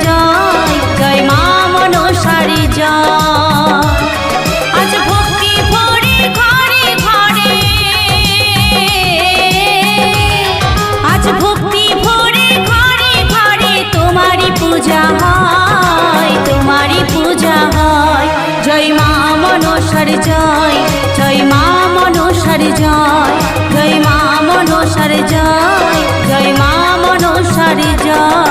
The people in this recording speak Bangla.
জয়, জয় মা মনসার জয়। আজ ভক্তি ভরে ঘরে ঘরে, আজ ভক্তি ভরে ঘরে ঘরে তোমারই পূজা হয়, তোমারই পূজা হয়। জয় মা মনসার জয়, জয় মা মনসার জয়, জয় মা মনসার জয়, জয় মা মনসার জয়।